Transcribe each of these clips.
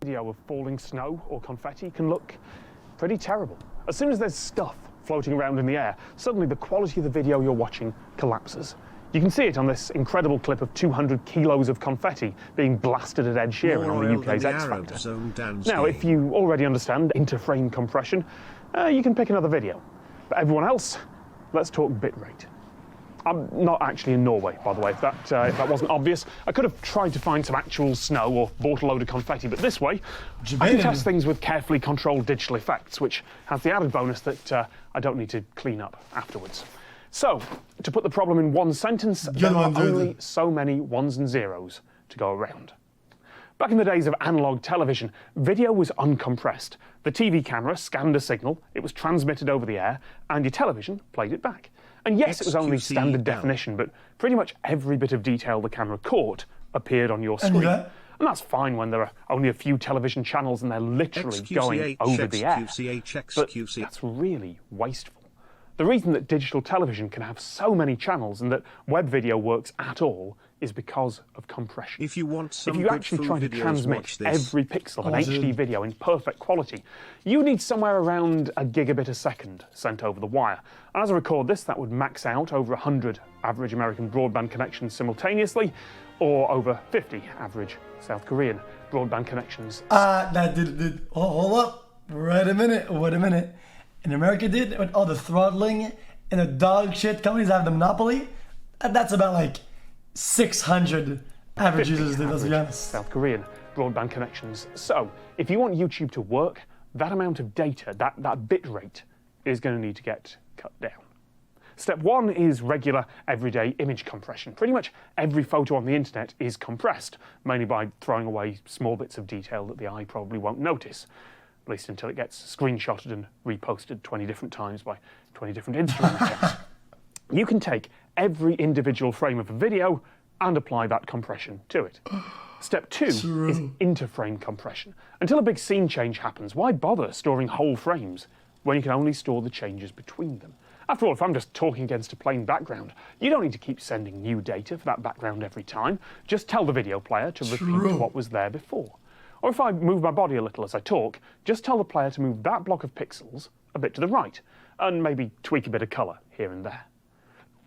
Video of falling snow or confetti can look pretty terrible. As soon as there's stuff floating around in the air, suddenly the quality of the video you're watching collapses. You can see it on this incredible clip of 200 kilos of confetti being blasted at Ed Sheeran on the UK's X Factor. Now, if you already understand inter-frame compression, you can pick another video. But everyone else, let's talk bitrate. I'm not actually in Norway, by the way, if that wasn't obvious. I could have tried to find some actual snow or bought a load of confetti, but this way, I can test things with carefully controlled digital effects, which has the added bonus that I don't need to clean up afterwards. So, to put the problem in one sentence, there are only so many ones and zeros to go around. Back in the days of analog television, video was uncompressed. The TV camera scanned a signal, it was transmitted over the air, and your television played it back. And yes, it was only standard definition, but pretty much every bit of detail the camera caught appeared on your screen. And that's fine when there are only a few television channels and they're literally going over the air. But that's really wasteful. The reason that digital television can have so many channels and that web video works at all is because of compression. If you actually try to transmit every pixel of an HD video in perfect quality, you need somewhere around a gigabit a second sent over the wire. And as I record this, that would max out over 100 average American broadband connections simultaneously, or over 50 average South Korean broadband connections. Hold up. Wait a minute. In America, with all the throttling and the dog shit companies that have the monopoly, that's about like 600 average users, let's be honest. South Korean broadband connections. So, if you want YouTube to work, that amount of data, that bit rate, is going to need to get cut down. Step one is regular, everyday image compression. Pretty much every photo on the internet is compressed, mainly by throwing away small bits of detail that the eye probably won't notice. At least until it gets screenshotted and reposted 20 different times by 20 different Instagram accounts. You can take every individual frame of a video and apply that compression to it. Step two is interframe compression. Until a big scene change happens, why bother storing whole frames when you can only store the changes between them? After all, if I'm just talking against a plain background, you don't need to keep sending new data for that background every time. Just tell the video player to repeat what was there before. Or if I move my body a little as I talk, just tell the player to move that block of pixels a bit to the right, and maybe tweak a bit of colour here and there.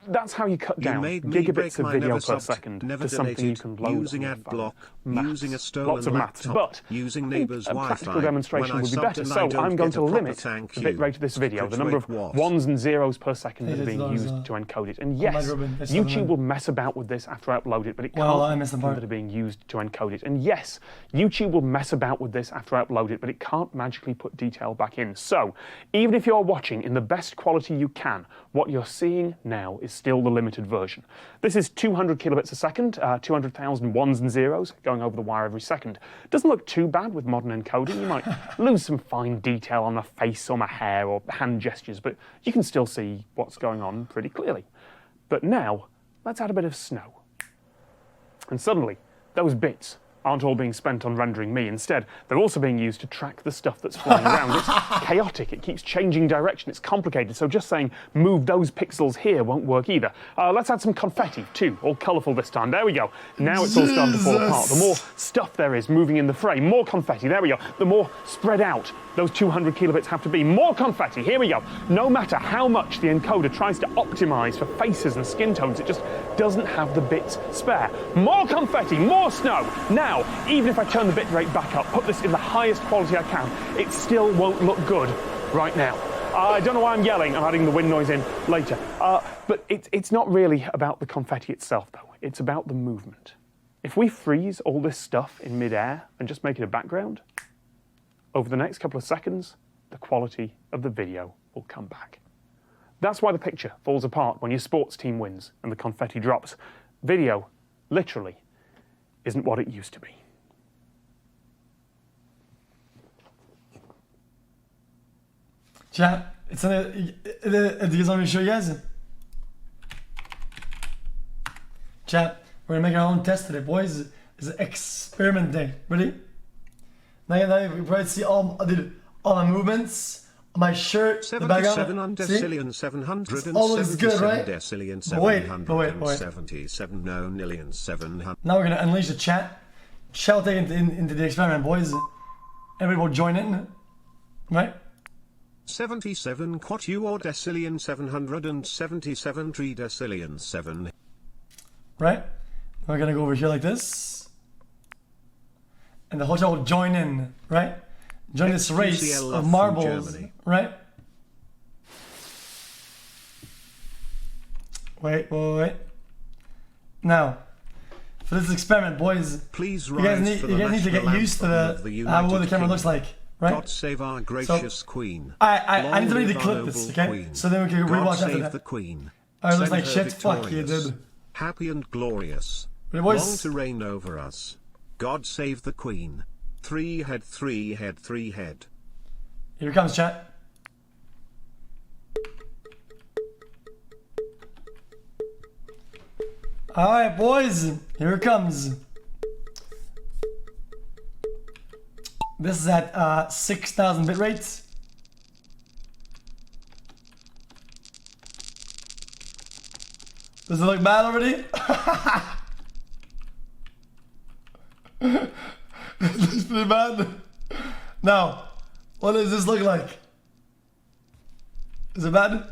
That's how you cut down gigabits of video per second to something you can load using ad block, using a stolen lots of maths, but using neighbour's Wi-Fi. A practical demonstration would be better, so I'm going to limit the bit rate of this video, the number of ones and zeros per second that are being used to encode it. And yes, YouTube will mess about with this after I upload it, but it can't that are being used to encode it. And yes, YouTube will mess about with this after I upload it, but it can't magically put detail back in. So, even if you're watching in the best quality you can, what you're seeing now is still the limited version. This is 200 kilobits a second, 200,000 ones and zeros going over the wire every second. Doesn't look too bad with modern encoding. You might lose some fine detail on my face or my hair or hand gestures, but you can still see what's going on pretty clearly. But now, let's add a bit of snow. And suddenly, those bits aren't all being spent on rendering me. Instead, they're also being used to track the stuff that's flying around. It's chaotic, it keeps changing direction, it's complicated, so just saying move those pixels here won't work either. Let's add some confetti too, all colourful this time. There we go. Now it's all starting to fall apart. The more stuff there is moving in the frame, more confetti, there we go. The more spread out those 200 kilobits have to be. More confetti, here we go. No matter how much the encoder tries to optimise for faces and skin tones, it just doesn't have the bits spare. More confetti, more snow. Now, even if I turn the bitrate back up, put this in the highest quality I can, it still won't look good right now. I don't know why I'm yelling, I'm adding the wind noise in later. But it's not really about the confetti itself, though. It's about the movement. If we freeze all this stuff in mid-air and just make it a background, over the next couple of seconds, the quality of the video will come back. That's why the picture falls apart when your sports team wins and the confetti drops. Video, literally, isn't what it used to be. Chat, do you guys want me to show you guys? Chat, we're gonna make our own test today, boys. It's an experiment day. Ready? Now we probably see all my movements, my shirt, the background. 77 under cillion 777 all looks good, right? Decillion Wait. 77 no million 700. Now we're gonna unleash the chat. Chat will take into the experiment, boys. Everybody will join in, right? 77 quatu or decillion 777 tridecillion 7. Right? We're gonna go over here like this. And the whole show will join in, right? Join this race of marbles, right? Wait. Now, for this experiment, boys, please you guys need to get used to what the camera looks like, right? God save our gracious Queen. I need to really clip this, okay? Queen. So then we can rewatch after that. The Queen. Oh, it looks like shit. Fuck you, dude. Happy and glorious. But it was... long to reign over us. God save the Queen. 3 head, 3 head, 3 head. Here comes, chat. Alright, boys. Here it comes. This is at 6,000 bit rates. Does it look bad already? It looks pretty bad. Now, what does this look like? Is it bad?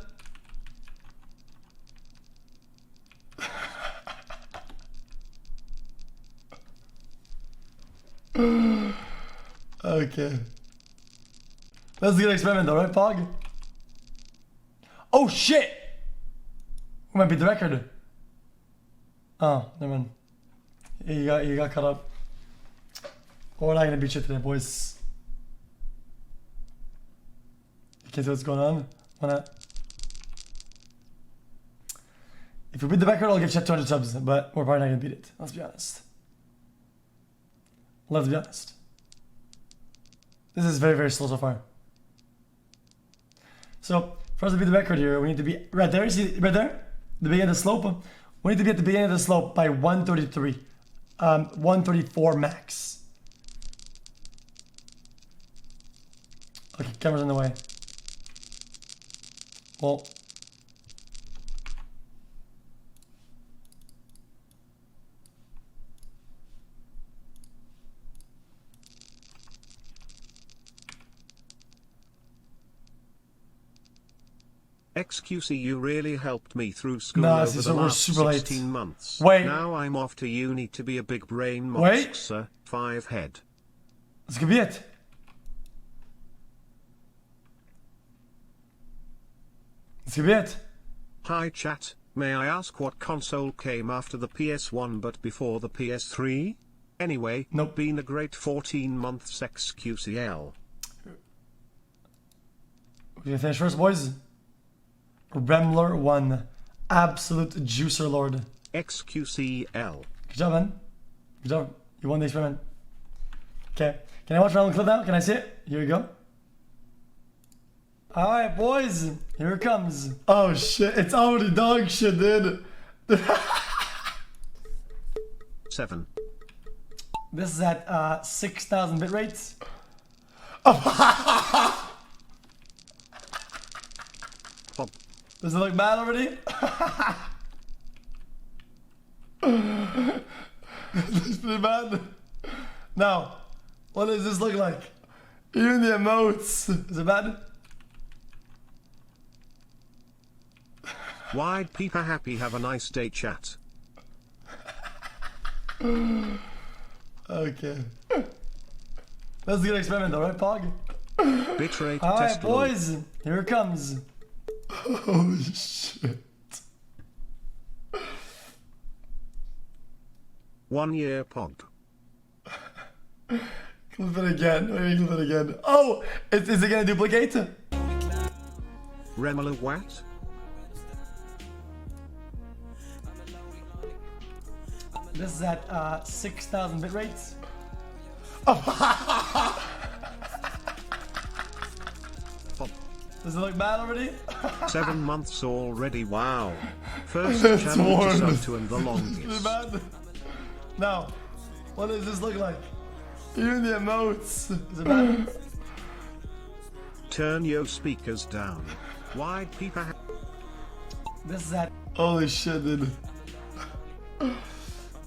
Okay. That's a good experiment though, right, Pog? Oh shit! We might beat the record. Oh, never mind. You got caught up. We're not gonna beat you today, boys. You can't see what's going on? Why not? If we beat the record, I'll give Chet 200 subs, but we're probably not gonna beat it. Let's be honest. Let's be honest. This is very, very slow so far. So, for us to beat the record here, we need to be right there. See, right there? The beginning of the slope. We need to be at the beginning of the slope by 133. 134 max. Okay, camera's in the way. Well. xQc, you really helped me through school over the last 16 months. Wait. Now I'm off to uni to be a big brain monster. 5 head. This could be it. This could be it. Hi chat, may I ask what console came after the PS1 but before the PS3? Anyway, nope. Been a great 14 months xQcl. We're gonna finish first, boys. Remler 1. Absolute juicer lord. xQcl. Good job, man. Good job. You won the experiment. Okay. Can I watch my own clip now? Can I see it? Here we go. Alright, boys. Here it comes. Oh, shit. It's already dog shit, dude. 7. This is at 6,000 bit rates. Does it look bad already? It's pretty bad. Now, what does this look like? Even the emotes. Is it bad? Wide people happy, have a nice day chat. Okay. That's a good experiment though, right, Pog? Bitrate Alright, test boys. load. Here it comes. Holy shit. 1 year pod. Clip it again. Wait, clip it again. Oh! Is it gonna duplicate? Remela what? This is at 6,000 bit rates. Does it look bad already? 7 months already, wow. First channel to sub to and the longest. Bad. Now, what does this look like? Even the emotes. Is it bad? Turn your speakers down. Wide people This is at... Holy shit, dude.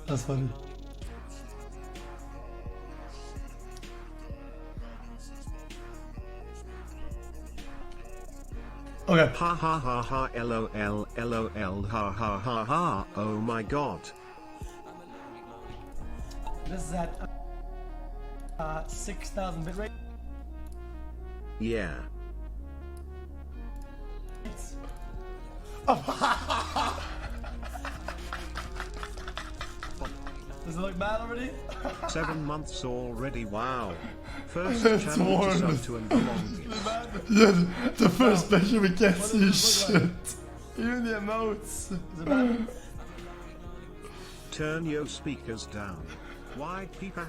That's funny. Okay. Ha ha ha ha lol lol ha ha ha ha. Oh my god. This is at 6,000 bitrate. Yeah. Does it look bad already? 7 months already, wow. First channel to sub to and the longest. Yeah, the first picture we can't see shit. Even the emotes. Is it bad? Turn your speakers down. Why people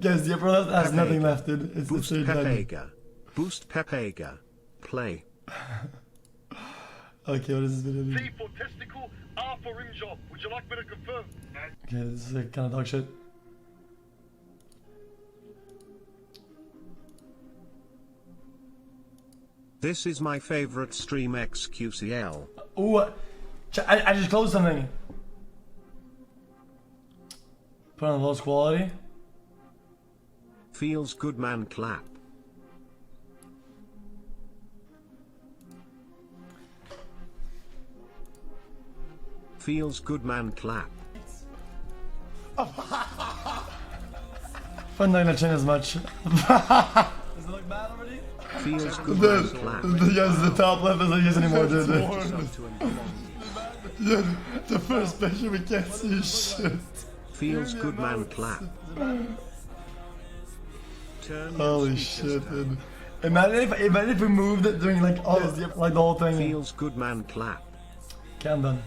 Guys, the upper left has nothing left in it. It's Boost the third Pepega. Boost Pepega. Play. Okay, what is this video? T for testicle, R for rim job. Would you like me to confirm? Okay, this is like kind of dog shit. This is my favorite stream xQcl. Ooh, I just closed something. Put on the lowest quality. Feels good, man, clap. Feels good, man, clap. I'm not gonna change as much. Does it look bad already? Feels good, man, clap. The top left doesn't use anymore, dude. Yeah, the first picture we can't see shit. Feels good, man, clap. Holy shit, dude. Imagine if we moved it during like all this, like the whole thing. Feels good, man, clap. Okay, I'm done.